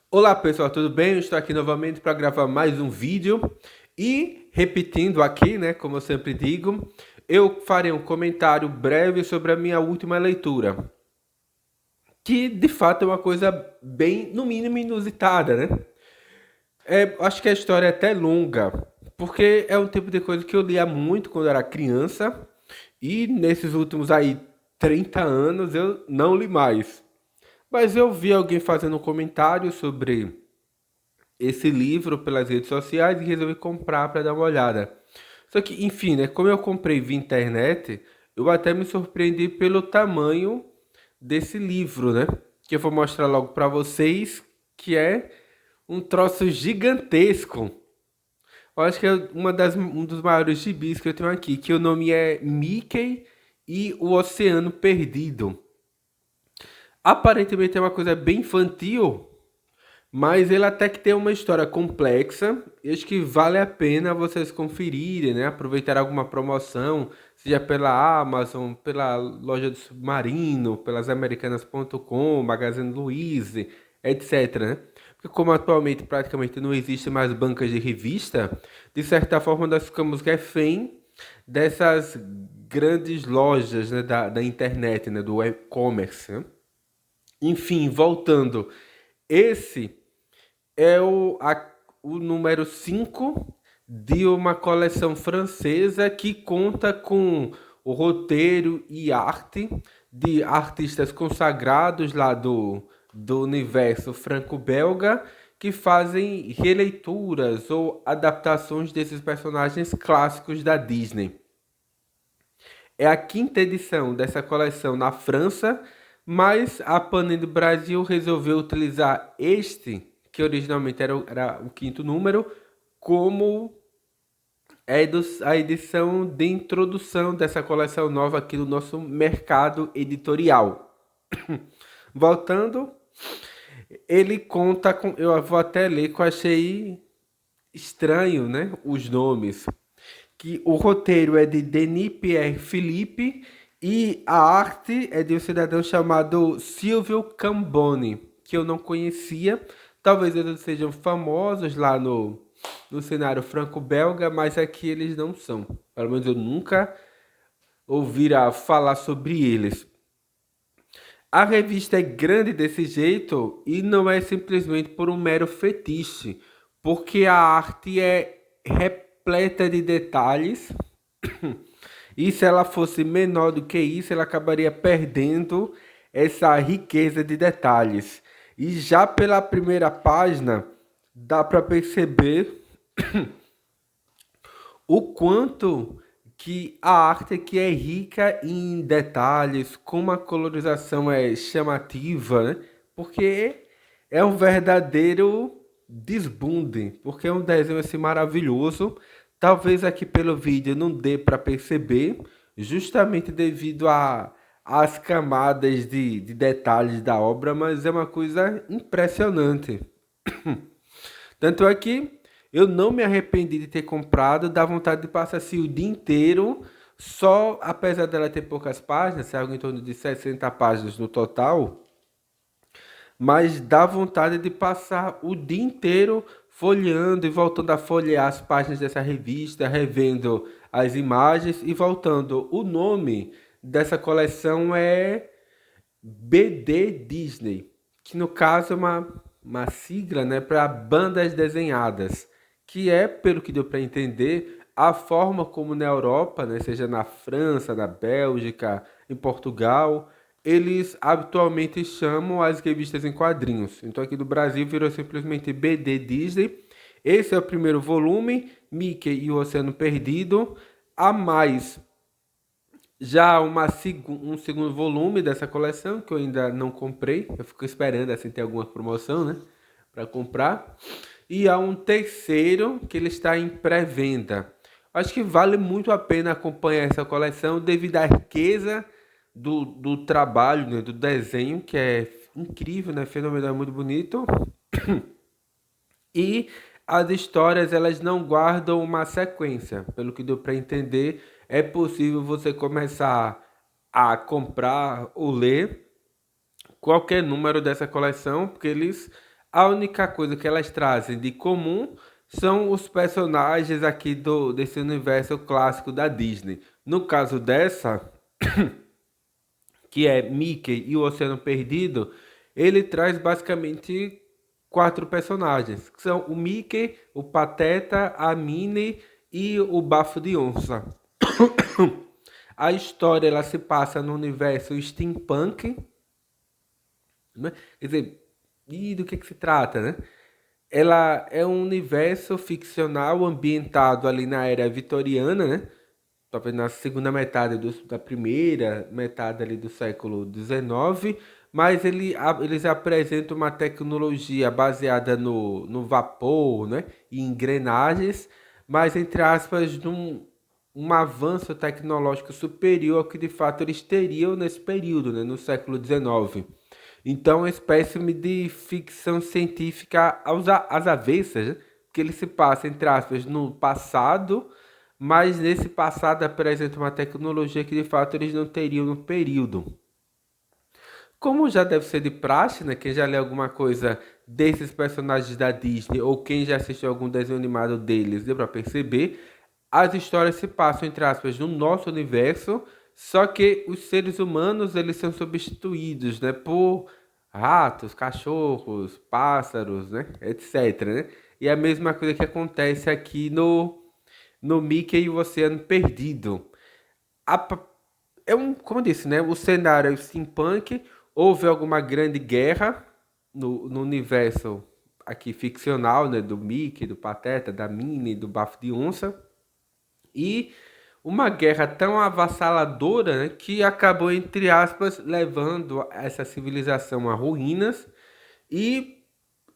Olá pessoal, tudo bem? Eu estou aqui novamente para gravar mais um vídeo e repetindo aqui, né, como eu sempre digo, eu farei um comentário breve sobre a minha última leitura, que de fato é uma coisa bem, no mínimo, inusitada, né? Acho que a história é até longa, porque é um tipo de coisa que eu lia muito quando era criança e nesses últimos aí 30 anos eu não li mais. Mas eu vi alguém fazendo um comentário sobre esse livro pelas redes sociais e resolvi comprar para dar uma olhada. Só que, enfim, né, como eu comprei via internet, eu até me surpreendi pelo tamanho desse livro, né? Que eu vou mostrar logo para vocês, que é um troço gigantesco. Eu acho que é um dos maiores gibis que eu tenho aqui, que o nome é Mickey e o Oceano Perdido. Aparentemente é uma coisa bem infantil, mas ele até que tem uma história complexa. E acho que vale a pena vocês conferirem, né? Aproveitar alguma promoção, seja pela Amazon, pela loja do Submarino, pelas americanas.com, Magazine Luiza, etc, né? Porque como atualmente praticamente não existe mais bancas de revista, de certa forma nós ficamos refém dessas grandes lojas, né, da internet, né, do e-commerce, né? Enfim, voltando. Esse é o número 5 de uma coleção francesa que conta com o roteiro e arte de artistas consagrados lá do universo franco-belga que fazem releituras ou adaptações desses personagens clássicos da Disney. É a quinta edição dessa coleção na França, mas a Panini do Brasil resolveu utilizar este, que originalmente era o quinto número, como a edição de introdução dessa coleção nova aqui no nosso mercado editorial. Voltando, ele conta com. Eu vou até ler que eu achei estranho, né? Os nomes. Que o roteiro é de Denis Pierre Philippe e a arte é de um cidadão chamado Silvio Camboni, que eu não conhecia. Talvez eles sejam famosos lá no cenário franco-belga, mas aqui eles não são. Pelo menos eu nunca ouvi falar sobre eles. A revista é grande desse jeito e não é simplesmente por um mero fetiche, porque a arte é repleta de detalhes. E se ela fosse menor do que isso, ela acabaria perdendo essa riqueza de detalhes. E já pela primeira página, dá para perceber o quanto que a arte aqui é rica em detalhes, como a colorização é chamativa, né? Porque é um verdadeiro desbunde, porque é um desenho assim maravilhoso. Talvez aqui pelo vídeo não dê para perceber, justamente devido às camadas de detalhes da obra, mas é uma coisa impressionante. Tanto é que eu não me arrependi de ter comprado, dá vontade de passar assim o dia inteiro, só apesar dela ter poucas páginas, é algo em torno de 60 páginas no total, mas dá vontade de passar o dia inteiro folheando e voltando a folhear as páginas dessa revista, revendo as imagens e voltando. O nome dessa coleção é BD Disney, que no caso é uma sigla, né, para bandas desenhadas, que é, pelo que deu para entender, a forma como na Europa, né, seja na França, na Bélgica, em Portugal, eles habitualmente chamam as revistas em quadrinhos. Então aqui do Brasil virou simplesmente BD Disney. Esse é o primeiro volume, Mickey e o Oceano Perdido. A mais já um segundo volume dessa coleção, que eu ainda não comprei. Eu fico esperando assim ter alguma promoção, né? Para comprar. E há um terceiro que ele está em pré-venda. Acho que vale muito a pena acompanhar essa coleção devido à riqueza do trabalho, né? Do desenho, que é incrível, né? Fenomenal, muito bonito. E as histórias elas não guardam uma sequência. Pelo que deu para entender, é possível você começar a comprar ou ler qualquer número dessa coleção, porque eles A única coisa que elas trazem de comum são os personagens aqui desse universo clássico da Disney. No caso dessa, que é Mickey e o Oceano Perdido, ele traz basicamente quatro personagens, que são o Mickey, o Pateta, a Minnie e o Bafo de Onça. A história ela se passa no universo steampunk, né? Quer dizer, e do que se trata, né? Ela é um universo ficcional ambientado ali na era vitoriana, né? Talvez na segunda metade da primeira metade ali do século XIX, mas eles apresentam uma tecnologia baseada no vapor, né? E engrenagens, mas entre aspas, um avanço tecnológico superior ao que de fato eles teriam nesse período, né? No século XIX. Então, é uma espécie de ficção científica às avessas, né? Que ele se passa, entre aspas, no passado, mas nesse passado apresenta uma tecnologia que de fato eles não teriam no período. Como já deve ser de praxe, né? Quem já lê alguma coisa desses personagens da Disney ou quem já assistiu algum desenho animado deles, deu pra perceber, as histórias se passam, entre aspas, no nosso universo, só que os seres humanos eles são substituídos, né, por ratos, cachorros, pássaros, né, etc, né? E é a mesma coisa que acontece aqui no Mickey e o Oceano Perdido. A pa- como eu disse, né? O cenário é o steampunk. Houve alguma grande guerra no universo aqui ficcional, né? Do Mickey, do Pateta, da Minnie, do Bafo de Onça. E uma guerra tão avassaladora, né, que acabou, entre aspas, levando essa civilização a ruínas. E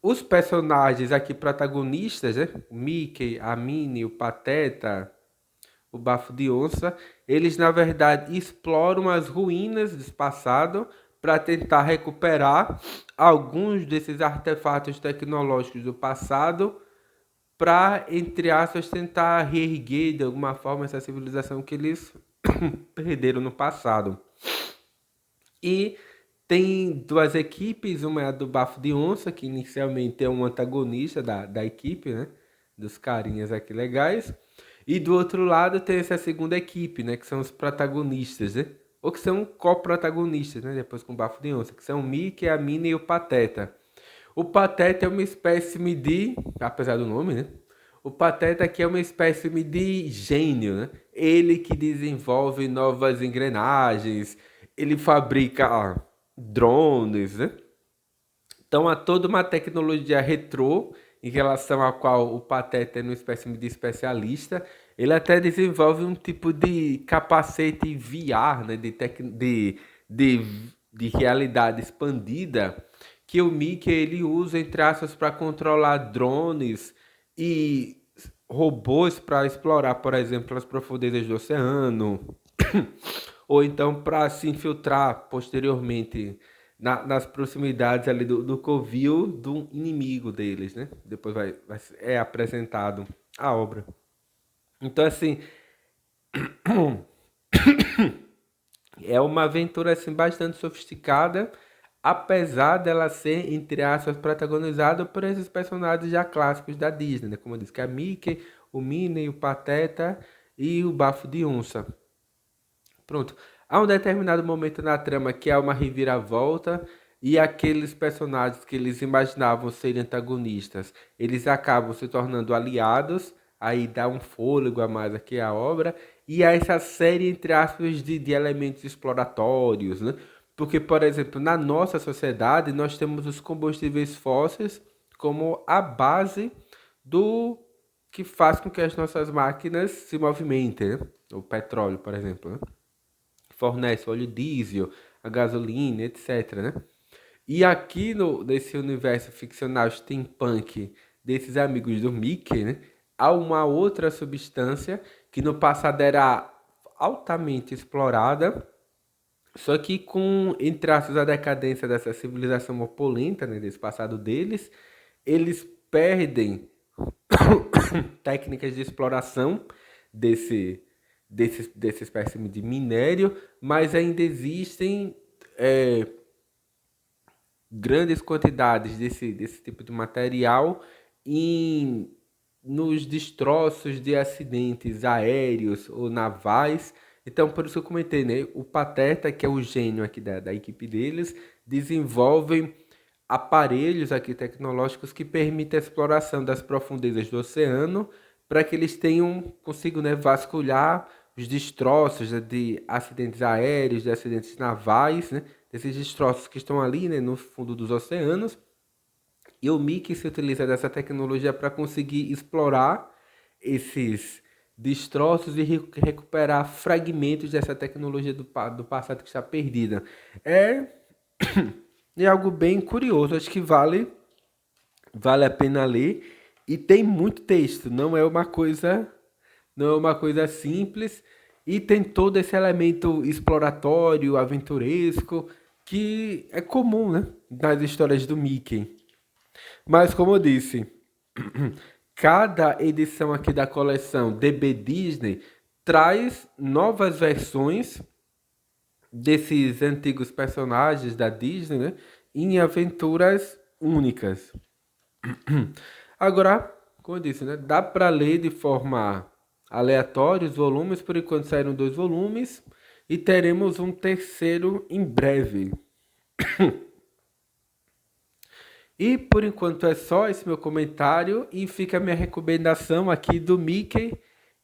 os personagens aqui protagonistas, né? O Mickey, a Minnie, o Pateta, o Bafo de Onça, eles na verdade exploram as ruínas do passado para tentar recuperar alguns desses artefatos tecnológicos do passado para, entre aspas, tentar reerguer de alguma forma essa civilização que eles perderam no passado. E tem duas equipes, uma é a do Bafo de Onça, que inicialmente é um antagonista da equipe, né? Dos carinhas aqui legais. E do outro lado tem essa segunda equipe, né? Que são os protagonistas, né? Ou que são co-protagonistas, né? Depois com o Bafo de Onça, que são o Mickey, a Minnie e o Pateta. O Pateta é uma espécie de, apesar do nome, né? O Pateta aqui é uma espécie de gênio, né? Ele que desenvolve novas engrenagens, ele fabrica drones, né? Então há toda uma tecnologia retrô em relação à qual o Pateta é uma espécie de especialista. Ele até desenvolve um tipo de capacete VR, né? De, de realidade expandida que o Mickey ele usa entre aspas para controlar drones e robôs para explorar, por exemplo, as profundezas do oceano, ou então para se infiltrar posteriormente nas proximidades ali do covil do inimigo deles, né? Depois é apresentado a obra. Então, assim, é uma aventura assim, bastante sofisticada, apesar dela ser, entre aspas, protagonizada por esses personagens já clássicos da Disney, né? Como eu disse, que é a Mickey, o Minnie, o Pateta e o Bafo de Onça. Pronto. Há um determinado momento na trama que há uma reviravolta e aqueles personagens que eles imaginavam serem antagonistas, eles acabam se tornando aliados, aí dá um fôlego a mais aqui à obra, e há essa série, entre aspas, de elementos exploratórios, né? Porque, por exemplo, na nossa sociedade, nós temos os combustíveis fósseis como a base do que faz com que as nossas máquinas se movimentem, né? O petróleo, por exemplo, né? Fornece óleo diesel, a gasolina, etc, né? E aqui nesse universo ficcional steampunk desses amigos do Mickey, né? Há uma outra substância que no passado era altamente explorada, só que com, entre aspas, a decadência dessa civilização opulenta, né, desse passado deles, eles perdem técnicas de exploração desse, desse espécime de minério, mas ainda existem é, grandes quantidades desse tipo de material em, nos destroços de acidentes aéreos ou navais. Então, por isso eu comentei, né? O Pateta, que é o gênio aqui da equipe deles, desenvolvem aparelhos aqui tecnológicos que permitem a exploração das profundezas do oceano para que eles consigam, né, vasculhar os destroços, né, de acidentes aéreos, de acidentes navais, né, desses destroços que estão ali, né, no fundo dos oceanos. E o Mickey se utiliza dessa tecnologia para conseguir explorar esses destroços e recuperar fragmentos dessa tecnologia do passado que está perdida. É, é algo bem curioso, acho que vale a pena ler e tem muito texto, não é uma coisa simples e tem todo esse elemento exploratório, aventuresco que é comum, né, nas histórias do Mickey. Mas como eu disse, cada edição aqui da coleção DB Disney traz novas versões desses antigos personagens da Disney, né, em aventuras únicas. Agora, como eu disse, né, dá para ler de forma aleatória os volumes, por enquanto saíram 2 volumes e teremos um terceiro em breve. E por enquanto é só esse meu comentário e fica a minha recomendação aqui do Mickey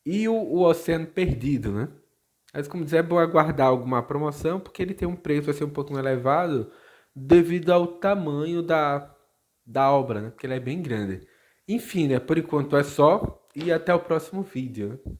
e o Oceano Perdido, né? Mas como dizer, é bom aguardar alguma promoção porque ele tem um preço assim um pouco elevado devido ao tamanho da obra, né? Porque ele é bem grande. Enfim, né? Por enquanto é só e até o próximo vídeo, né?